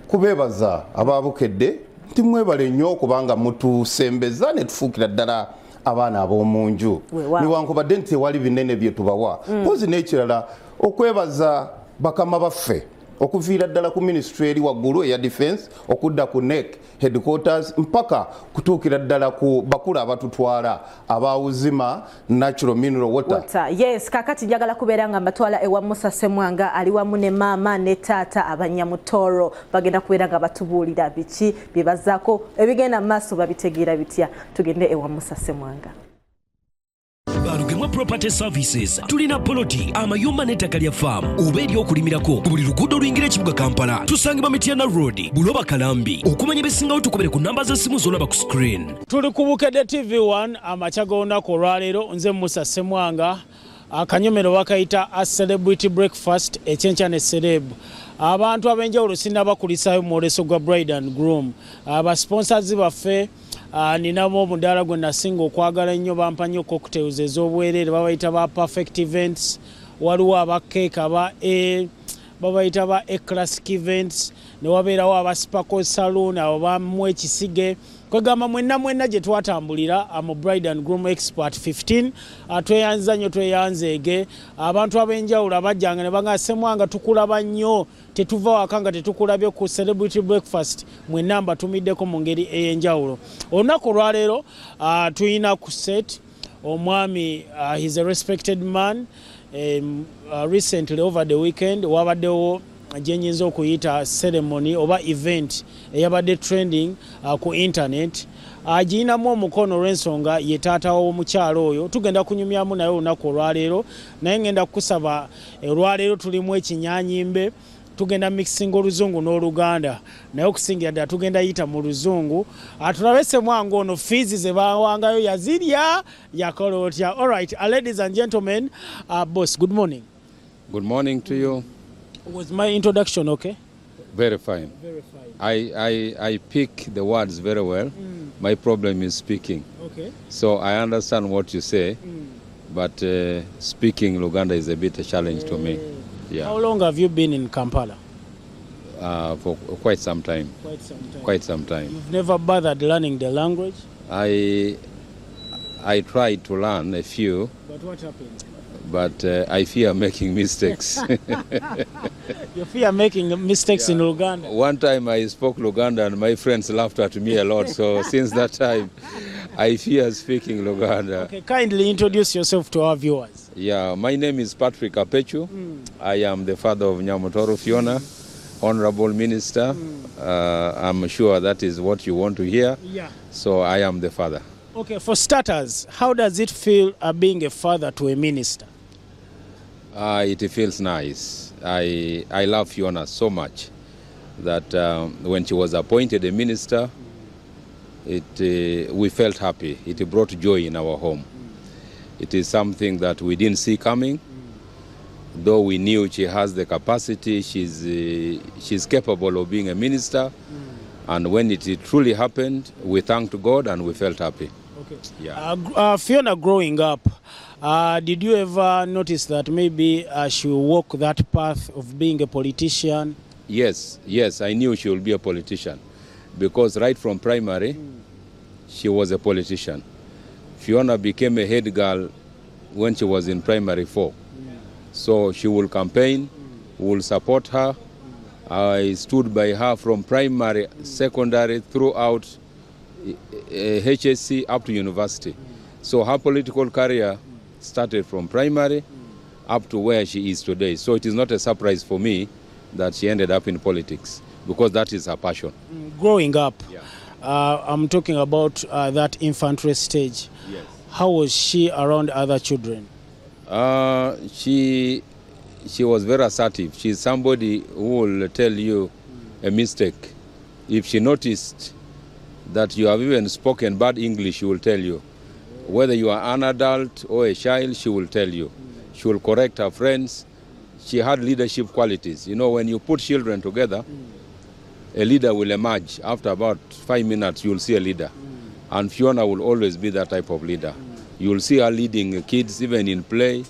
S7: kubeebaza abaabukedde nti mwebale nnyo okubanga mutusembeza ne tufuukira ddala abaana ab'omu nju newankubadde nti tewali binene bye tubawa mpozi n'ekirala okwebaza bakama baffe okuviira ddala ku ministry eri waggulu eya defense okudda ku NEC headquarters mpaka kutuukira ddala ku bakulu abatutwala abawuzima natural mineral water.
S2: Yes, kakati njagala kubeera nga mbatwala ewa Musa Semwanga ali wamu ne maama ne taata Abanyamutoro bagenda kubeera nga batubuulira biki bye bazaako ebigenda mu maaso babitegeera bitya. Tugende ewa Musa Semwanga.
S8: Barugemwa Property Services tulina poloti amayumba n'ettaka lya farm oba ery'okulimirako ku buli luguudo oluyingira ekibuga Kampala tusangibwa Mityana Road Buloba Kalambi okumanya ebisingawo tukubere ku namba z'essimu z'olaba ku screen.
S9: Tuli ku Bukedde TV1 amakya g'olunaku olwaleero nze Musa Semwanga akanyomero bakayita a celebrity breakfast ekyenkya ne celeb abantu ab'enjawulo sinnabakulisaayo mu mwoleso gwa bride and groom abasponsors baffe ninabo omudaala gwe nasinga okwagala ennyo bampa nnyo cocktails ez'obwereere babayita ba perfect events waliwo abakeeka babayita ba classic events ne wabeerawo aba Sparkle Saloon abo bamu ekisige kwegamba mwenna gye twatambulira mu Bride and Groom Expert 15 tweyanza nnyo tweyanzeege abantu ab'enjawulo abajjanga ne banga Ssemwanga tukulaba nnyo tetuva waka nga tetukulabye ku Celebrity Breakfast mwenna mbatumiddeko mu ngeri ey'enjawulo. Olunaku olwaleero tuyina ku set omwami he's a respected man. Recently over the weekend wabaddewo gyenyinza okuyita ceremony oba event eyabadde trending ku internet agiyinamu omukono olw'ensonga ye taata w'omukyalo oyo tugenda kunyumyamu naye olunaku olwaleero naye ngenda kukusaba olwaleero tulimu ekinyanyimbe tugenda mixing oluzungu n'oluganda naye okusingira ddala tugenda yita mu luzungu tulabe Ssemwanga ono fees ze bawangayo yazirya yakola otya. All right, ladies and gentlemen, boss, good morning.
S10: Good morning to you.
S9: Was my introduction okay?
S10: Very fine.
S9: Very fine.
S10: I pick the words very well. My problem is speaking.
S9: Okay.
S10: So I understand what you say, but speaking Luganda is a bit a challenge to me. Yeah.
S9: How long have you been in Kampala?
S10: For quite some time.
S9: Quite some time.
S10: Quite some time.
S9: You've never bothered learning the language?
S10: I tried to learn a few.
S9: But what happened?
S10: But I fear making mistakes.
S9: You fear making mistakes in Luganda?
S10: One time I spoke Luganda and my friends laughed at me a lot. So since that time, I fear speaking Luganda.
S9: Okay, kindly introduce yourself to our viewers.
S10: Yeah, my name is Patrick Apechu. I am the father of Nyamutoro Fiona, Honorable Minister. I'm sure that is what you want to hear.
S9: Yeah.
S10: So I am the father.
S9: Okay, for starters, how does it feel being a father to a minister?
S10: It feels nice. I love Fiona so much that when she was appointed a minister, we felt happy. It brought joy in our home. It is something that we didn't see coming, though we knew she has the capacity, she's capable of being a minister. And when it truly happened, we thanked God and we felt happy.
S9: Okay.
S10: Yeah.
S9: Fiona, growing up, did you ever notice that maybe she will walk that path of being a politician?
S10: Yes, I knew she would be a politician because right from primary, she was a politician. Fiona became a head girl when she was in primary 4. So she will campaign, we will support her. I stood by her from primary, secondary, throughout HSC up to university. So her political career started from primary up to where she is today. So it is not a surprise for me that she ended up in politics because that is her passion.
S9: Growing up, I'm talking about that infantry stage.
S10: Yes.
S9: How was she around other children?
S10: She was very assertive. She's somebody who will tell you a mistake. If she noticed that you have even spoken bad English, she will tell you. Whether you are an adult or a child, she will tell you. She will correct her friends. She had leadership qualities. You know, when you put children together, a leader will emerge. After about 5 minutes, you will see a leader. And Fiona will always be that type of leader. You will see her leading kids, even in play,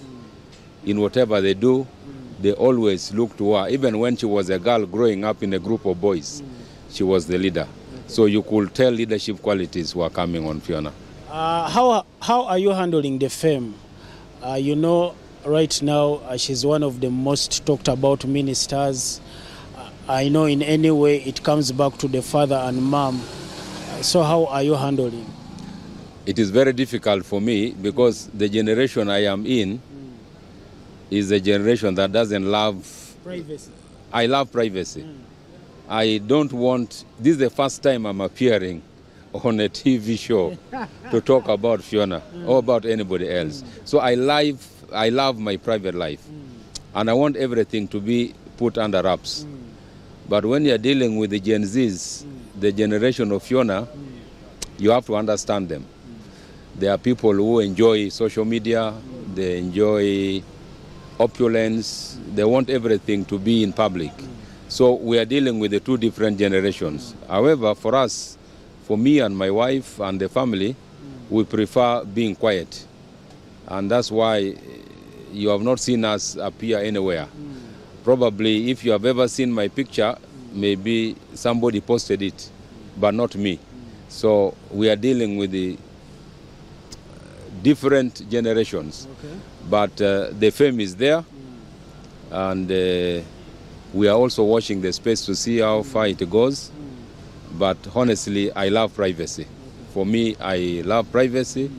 S10: in whatever they do. They always look to her. Even when she was a girl growing up in a group of boys, she was the leader. So you could tell leadership qualities were coming on Fiona.
S9: How are you handling the fame? You know, right now she's one of the most talked about ministers. I know in any way it comes back to the father and mom. So how are you handling?
S10: It is very difficult for me because the generation I am in is a generation that doesn't love
S9: privacy.
S10: I love privacy. I don't want, this is the first time I'm appearing on a TV show to talk about Fiona or about anybody else. So I love my private life and I want everything to be put under wraps. But when you're dealing with the Gen Zs, the generation of Fiona, you have to understand them. There are people who enjoy social media, they enjoy opulence, they want everything to be in public. So we are dealing with the two different generations. However, for us, for me and my wife and the family, we prefer being quiet. And that's why you have not seen us appear anywhere. Probably if you have ever seen my picture, maybe somebody posted it, but not me. So we are dealing with the different generations, but the fame is there, and we are also watching the space to see how far it goes. But honestly, I love privacy. For me, I love privacy,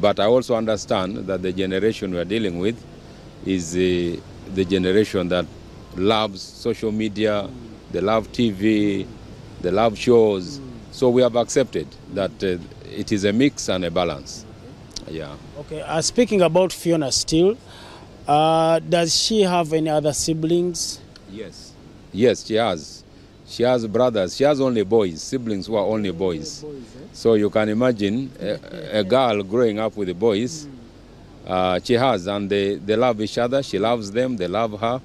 S10: but I also understand that the generation we are dealing with is the generation that loves social media, they love TV, they love shows. So we have accepted that it is a mix and a balance. Yeah.
S9: Okay. Speaking about Fiona still, does she have any other siblings?
S10: Yes. Yes, she has. She has brothers. She has only boys. Siblings who are only boys. So you can imagine a girl growing up with the boys. She has, and they love each other. She loves them. They love her.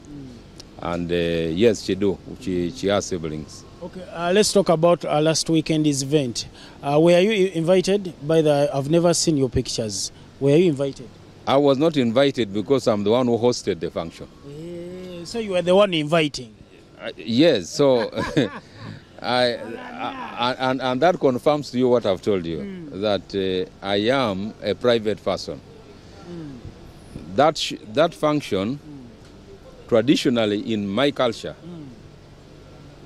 S10: And yes, she do. She has siblings.
S9: Okay, let's talk about last weekend's event. Were you invited by the... I've never seen your pictures. Were you invited?
S10: I was not invited because I'm the one who hosted the function.
S9: So you were the one inviting?
S10: Yes, so... and that confirms to you what I've told you, that I am a private person. That function, traditionally in my culture,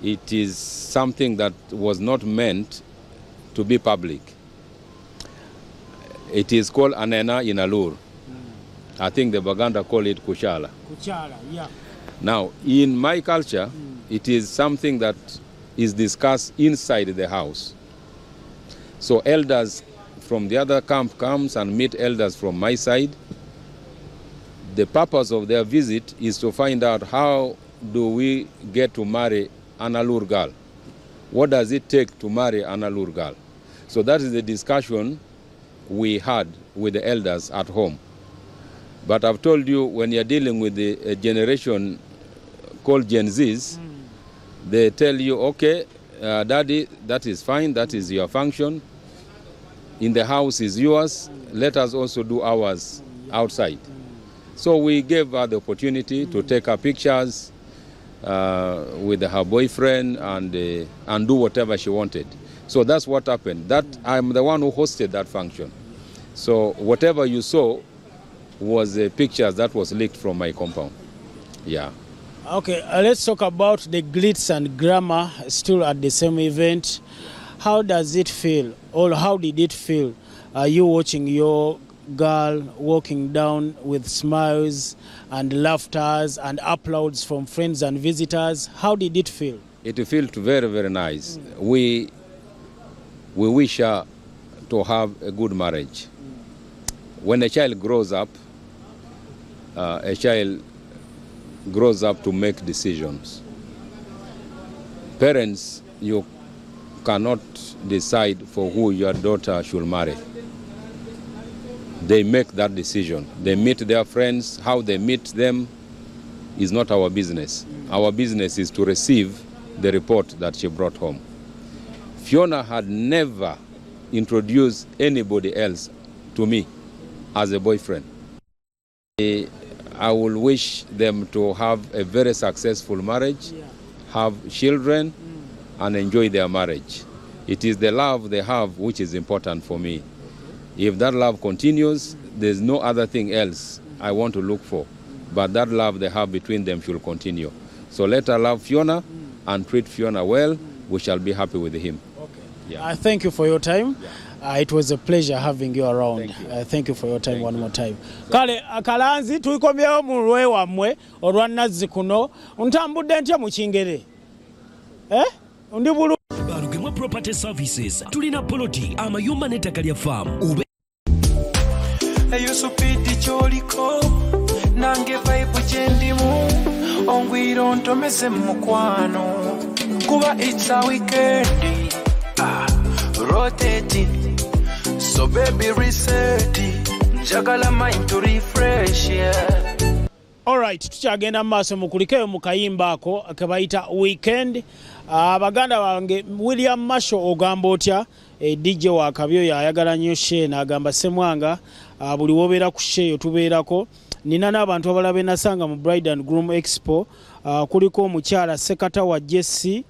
S10: it is something that was not meant to be public. It is called Anena in Alur. I think the Baganda call it Kuchala.
S9: Kuchala, yeah.
S10: Now, in my culture, it is something that is discussed inside the house. So elders from the other camp comes and meet elders from my side. The purpose of their visit is to find out how do we get to marry an Alur girl. What does it take to marry an Alur girl? So that is the discussion we had with the elders at home. But I've told you, when you're dealing with the generation called Gen Zs, they tell you, okay, daddy, that is fine, that is your function. In the house is yours, let us also do ours outside. So we gave her the opportunity to take her pictures with her boyfriend and do whatever she wanted. So that's what happened. That I'm the one who hosted that function. So whatever you saw was pictures that was leaked from my compound. Yeah.
S9: Okay, let's talk about the glitz and glamour still at the same event. How does it feel, or how did it feel? You watching your girl walking down with smiles and laughters and applauds from friends and visitors? How did it feel?
S10: It felt very, very nice. We wish her to have a good marriage. When a child grows up, to make decisions. Parents, you cannot decide for who your daughter should marry. They make that decision. They meet their friends. How they meet them is not our business. Our business is to receive the report that she brought home. Fiona had never introduced anybody else to me as a boyfriend. I will wish them to have a very successful marriage, have children, and enjoy their marriage. It is the love they have which is important for me. If that love continues, there's no other thing else I want to look for. But that love they have between them should continue. So let her love Fiona and treat Fiona well. We shall be happy with him.
S9: Okay. Yeah. Thank you for your time. It was a pleasure having you around. Thank you for your time one more time. Kale akalanzi tuikomyewo mu lwe wamwe olwa nazzi kuno ntambudde ntya mu Kingere. Ndi bulu
S8: Barugemwa Property Services tulina poloti amayumba n'ettaka lya farm.
S11: Eyusupidi choliko nange vibe chendimu ongwiro ntomeze mukwano kuba it's a weekend rotating so baby reset njagala mind to refresh yeah.
S9: Alright, tukyagenda maaso mukulikeyo mu kayimba ako akabayita weekend. Abaganda bange William Marshall ogamba otya DJ wa kabyo yayagala nnyo Shane agamba Semwanga buli wobeera ku sheeyo tubeerako nina n'abantu abalala be nasanga mu Bride and Groom Expo. Kuliko omukyala Sekatawa Jesse,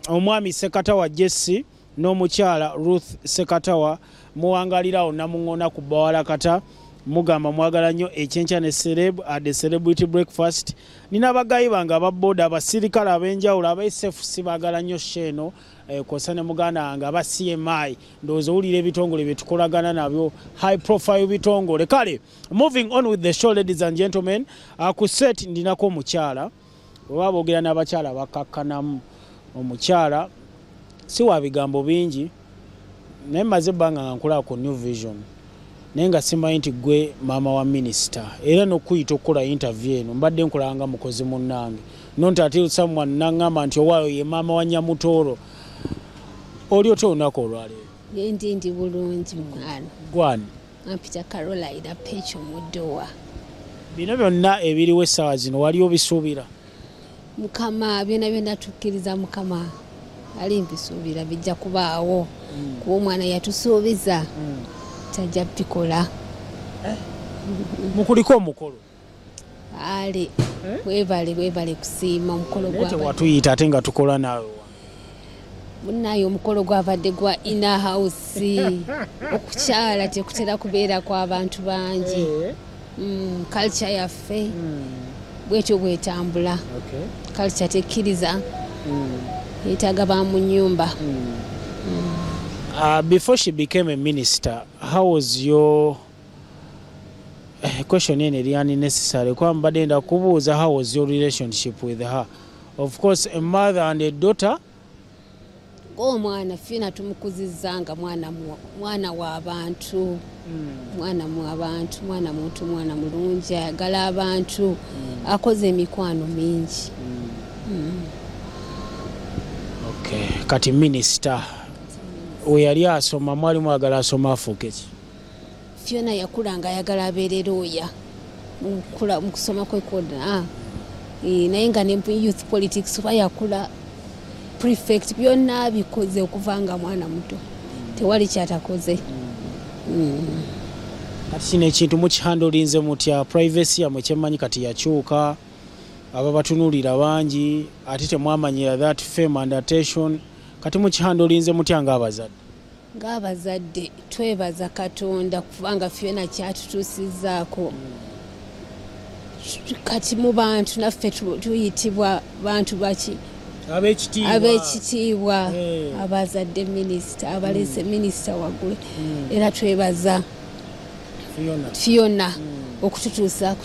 S9: omwami Sekatawa Jesse n'omukyala Ruth Sekatawa. Muwangalirawo namuŋŋona ku Bawala Kata. Mugamba mwagala nnyo ekyenkya ne Celeb at the Celebrity Breakfast. Nina abagayi bange ababooda abasirikale ab'enjawulo aba SFC baagala nnyo sheeno kw'ossa ne muganda wange aba CMI. Ndowooza owulira ebitongole bye tukolagana nabyo, high profile bitongole. Kale, moving on with the show, ladies and gentlemen. Ku set ndinako omukyala. Bwe boogera n'abakyala bakakkanamu. Omukyala si wa bigambo bingi naye mmaze ebbanga nga nkola ku New Vision. Naye nga simanyi nti gwe maama wa minisita era n'okuyita okukola interview eno mbadde nkolanga mukozi munnange not until someone naŋŋamba nti owaayo ye maama wa Nyamutooro. Oli otya olunaku olwaleero?
S12: Ndi bulungi mwana.
S9: Gwani?
S12: Ampita Caroline Pecho Mudowa.
S9: Bino byonna ebiriwo essaawa zino wali obisuubira?
S12: Mukama byonna tukkiriza Mukama ali mbisuubira bijja kubaawo kuba omwana yatusuubiza tajja bikola.
S9: Mukuliko omukolo?
S12: Ali webale kusiima omukolo
S9: gwa watuyita ate nga tukola naawe
S12: munayo omukolo gwabadde gwa inner house. Okukyala tekutera kubeera kw'abantu bangi. Culture yaffe bwetyo bwetambula. Culture tekkiriza yetaaga ba mu nnyumba.
S9: Before she became a minister, how was your question in eri unnecessary kwa mbadde enda kubuuza how was your relationship with her? Of course, a mother and a daughter.
S12: Omwana fina tumukuzizanga mwana w'abantu. Mwana mu abantu, mwana muntu, mwana mulungi ayagala abantu, akoze emikwano mingi.
S9: Okay, kati minister we yali asoma mwali mwagala asoma afuuke ki?
S12: Fiona yakulanga ayagala abeere lawyer mu kusoma kwe kwonna. Naye nga ne youth politics oba yakula prefect byonna bikoze okuvanga mwana muto. Tewali kyatakoze.
S9: Kati kino ekintu mukihandolinze mutya? Privacy yamwe kyemmanyi kati yakyuka, aba batunuulira bangi ate temwamanyira that fame and attention. Kati mukihandolinze mutya ng'abazadde?
S12: Ng'abazadde twebaza Katonda kubanga Fiona kyatutuusizzaako. Kati mu bantu naffe tuyitibwa bantu baki? Ab'ekitiibwa. Abazadde minisita, abalese minisita waggulu. Era twebaza Fiona okututuusa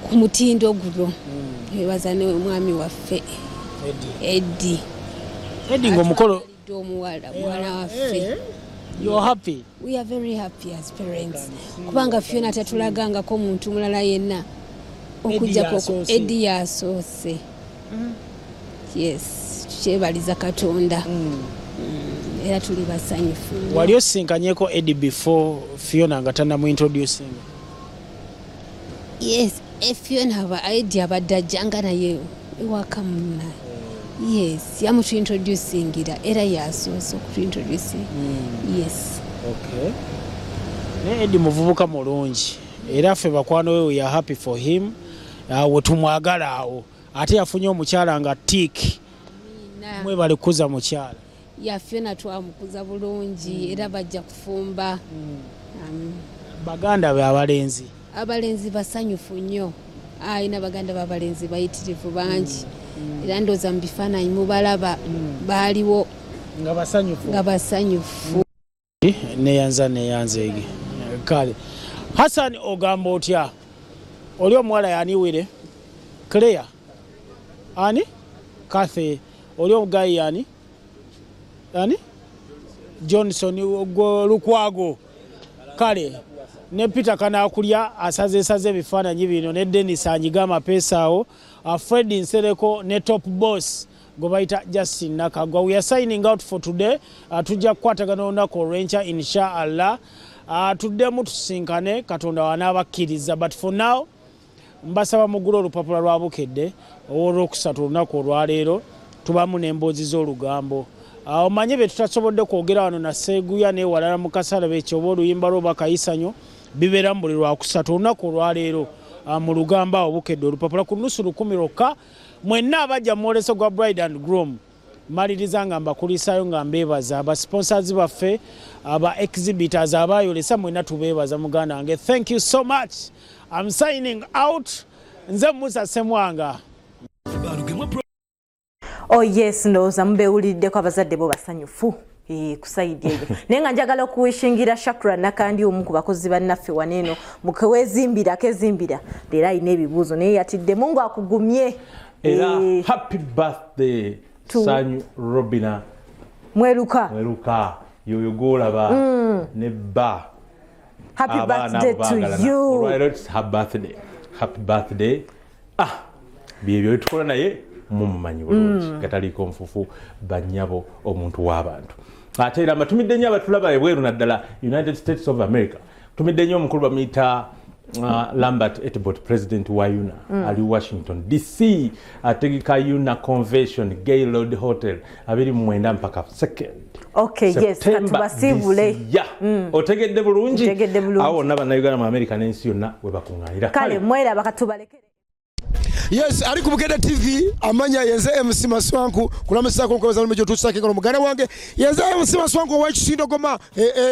S12: ku mutindo guno. Twebaza n'omwami waffe Eddie
S9: ng'omukolo
S12: omuwala mwana waffe.
S9: You're happy?
S12: We are very happy as parents. Kubanga Fiona tatulagangako muntu mulala yenna okujjako Eddie yasoose. Yes, tukyebaliza Katonda. Era tuli basanyufu.
S9: Wali osinkanyeko Eddie before Fiona nga tannamuintroducing?
S12: Yes, Fiona Eddie abadde ajjanga naye ewaka munna. Yes, yamutuintroducingira era yasoose okutuintroducing. Yes.
S9: Okay. Ne Eddie muvubuka mulungi era ffe bakwano we we are happy for him. We tumwagala awo ate yafunye omukyala nga tiiki. Mwebale kuza mukyala.
S12: Fiona twamukuza bulungi era bajja kufumba.
S9: Baganda be abalenzi.
S12: Abalenzi basanyufu nnyo. Ayina baganda b'abalenzi bayitirivu bangi. Era ndooza mu bifaananyi mubalaba baaliwo nga basanyufu. Neyanze.
S9: Kale. Hassan ogamba otya? Oli omuwala yaniwire? Claire? Ani? Kathy? Oli omugayi yani? Ani? Johnson Lukwago. Kale. Ne Peter Kanakulya asaze ebifaananyi bino ne Dennis anyiga amapeesa awo. Fred Nsereko ne Top Boss gwe bayita Justin Nakagwa. We are signing out for today. Tujja kukwatagana olunaku olw'enkya inshallah. Tuddemu tusinkane Katonda wanaabakkiriza. But for now mbasaba mugula olupapula lwa Bukedde olw'okusatu olunaku olwaleero tubamu n'emboozi z'olugambo. Omanye be tutasobodde kwogera wano na Seguya ne walala mu kasala beekyo oba oluyimba lwo bakayisanyo bibeera mu buli lwakusatu olunaku olwaleero mu lugamba obukedde olupapula ku nusu 10 lwokka. Mwenna abajja mu mwoleso gwa bride and groom maliriza nga mbakulisaayo nga mbeebaza abasponsors baffe aba exhibitors abayolesa mwenna tubeebaza muganda wange. Thank you so much. I'm signing out. Nze Musa Semwanga.
S2: Oh yes, ndowooza mubewuliddeko abazadde bo basanyufu kusaidia ebyo naye nga njagala okuwishingira Shakura Nakandi omu ku bakozi bannaffe waneeno mukewezimbira kezimbira leero alina ebibuuzo naye yatidde Mungu akugumye
S1: era happy birthday Sanyu Robina
S2: Mweruka
S1: yoyo golaba ne ba
S2: happy birthday to you.
S1: Right, it's her birthday. Happy birthday. Bibyo tukola naye mumumanyi bulungi gataliko nfufu banyabo omuntu w'abantu. Ate era matumidde nnyo abatulaba ebweru naddala United States of America. Tumidde nnyo omukulu bamuyita Lambert Etbot, president wa UNA ali Washington DC ategeka UNA convention Gaylord Hotel 29 mpaka 2nd.
S2: Okay, yes, katubasibule.
S1: Otegedde bulungi awo n'abannayuganda mu America n'ensi yonna we bakungaanira.
S2: Kale mwera bakatubalekere.
S13: Yes, ari ku Buganda TV amanya yenze MC Maswanku kulamusako nkoza lumejo tusake ngono mugana wange yenze MC Maswanku wa Kisindo Goma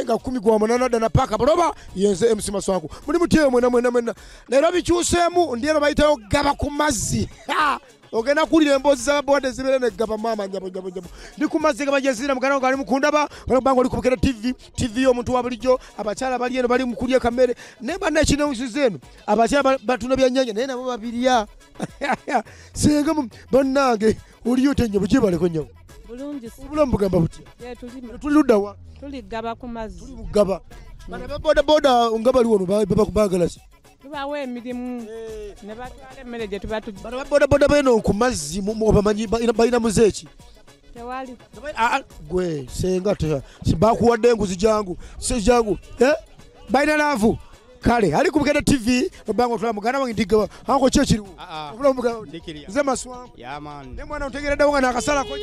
S13: nga 10 gwa manana dana paka baloba yenze MC Maswanku muri muteye mwena Nairobi cyusemu ndiyero bayitayo gaba ku mazzi ogena kulira embozi za bonde zibere ne gaba mama njabo ndi ku mazzi gaba jezira mugana wange ali mukundaba bango ali ku Buganda TV omuntu wa bulijjo abachala bali eno bali mukulya kamere nemba na kino usizenu abachala batuna byanyanya naye nabo babiriya senga bannange uliyo tenye bukibale ko nyawo
S14: bulungi
S13: obulamu bugamba buti tuli luddawa
S14: tuli gaba ku mazzi
S13: tuli mugaba bana boda ngaba liwono baba kubagalasi
S14: tubawe emirimu ne batwala emmere gye tuba
S13: bana boda beno ku mazzi obamanyi balina muzeeki
S14: tewali
S13: gwe senga sibakuwadde enguzi jangu sejangu balina laavu kale ali ku Buganda TV bango tula mugana wange ndigaba anko chechiri obula mugana
S15: ndikiriya
S13: nze maswangu
S15: ya man
S13: ne mwana otegeredde wanga nakasala ko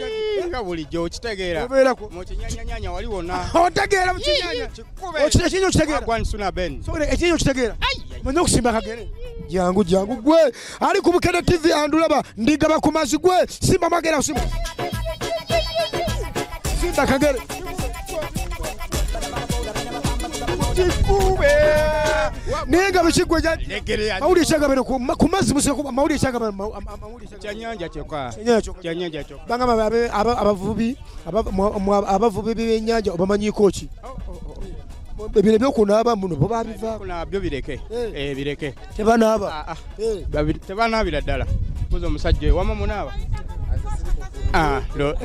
S15: nga bulijjo kitegeera mu kinyanya wali wonna
S13: otegeera mu kinyanya okinyanya kitegeera
S15: gwan suna ben
S13: so ekinyanya kitegeera mwenye okusimba kagere jangu gwe ali ku Buganda TV andulaba ndigaba ku mazi gwe simba magera simba kagere Chikube Nenga bishigwe ja Mauli chaga beno ku mazi museko mauli chaga mauli
S15: chanyanja choka chanyanja choka
S13: banga abavubi b'ennyanja obamanyi kochi bibire byo kunaba muno bo babiva
S15: kuna byo bireke bireke
S13: tebanaba
S15: tebanabira ddala kuzo musajja wama munaba lo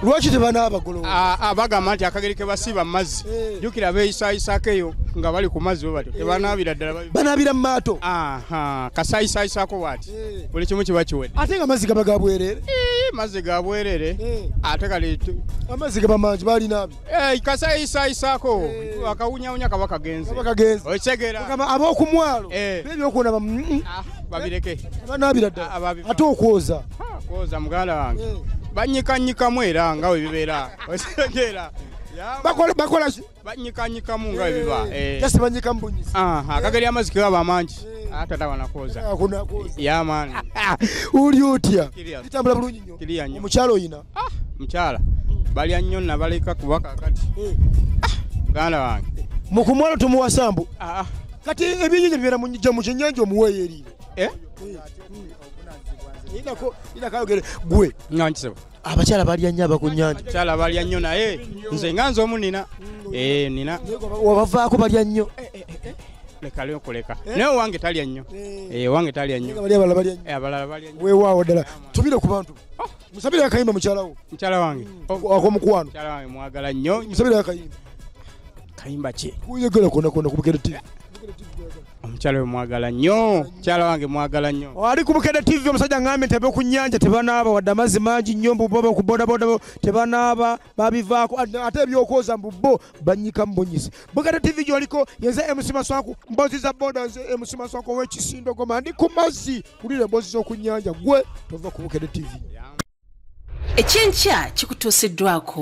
S13: lwaki tebanaba golo
S15: bagamba nti akageri ke basiba mazzi jukira beeyisaayisaakeyo nga bali ku mazzi batyo tebanabira ddala
S13: banabira mu maato
S15: kasaayisaayisako bwati buli kimu kiba kiwedde
S13: ate nga mazzi gaba ga bwerere
S15: mazzi ga bwerere ate kale
S13: amazzi gaba mangi balinaabyo
S15: kasaayisaayisako akawunyawunya kaba kagenze okitegeera
S13: ab'oku mwalo bebyokunaba
S15: babireke
S13: banabira ddala ate okwoza
S15: muganda wange banyikanyikamu era nga we bibeera okitegeera
S13: bakola ki
S15: banyikanyikamu nga we biba
S13: jasi banyikamu bunyisi
S15: akageri amazzi kebaba mangi ate tabanakoza yamaani
S13: uli otya kitambula bulungi nnyo omukyalo oyina
S15: mukyala balya nnyo nabaleka kuba kakati muganda wange
S13: mukumwalo tumuwasambu kati ebyennyanja bibeera mu kyennyanja omuweeyo eriire inakayogere gwe
S15: ngankisebo
S13: abakyala balya nnyo abakunnyanja
S15: abakyala balya nnyo naye nze nga nze omu nina nina
S13: wabavaako balya nnyo
S15: leka lyokuleka naye owange talya nnyo owange talya nnyo abalala balya nnyo
S13: weewaawo ddala tubire ku bantu musabire akayimba mukyalawo
S15: mukyala wange
S13: akomukwano
S15: mukyala wange mwagala nnyo
S13: musabire akayimba
S15: kayimba ki
S13: kuyegala konakona ku Buganda TV
S15: omukyala we mwagala nnyo mukyala wange mwagala nnyo
S13: ali ku Buganda TV omusajja ngambe nti abe ku nnyanja tebanaaba wadde amazzi mangi nnyo mbuboba ku bodaboda tebanaaba babivaako ate ebyokwoza mbubo banyika mbonyisi Buganda TV gyoliko yenze MC Maswanku mbozi za boda nze MC Maswanku ow'Ekisindo Goma ndi ku mazzi wulira emboozi z'oku nnyanja gwe tova ku Buganda TV
S16: ekyenkya kikutuusiddwako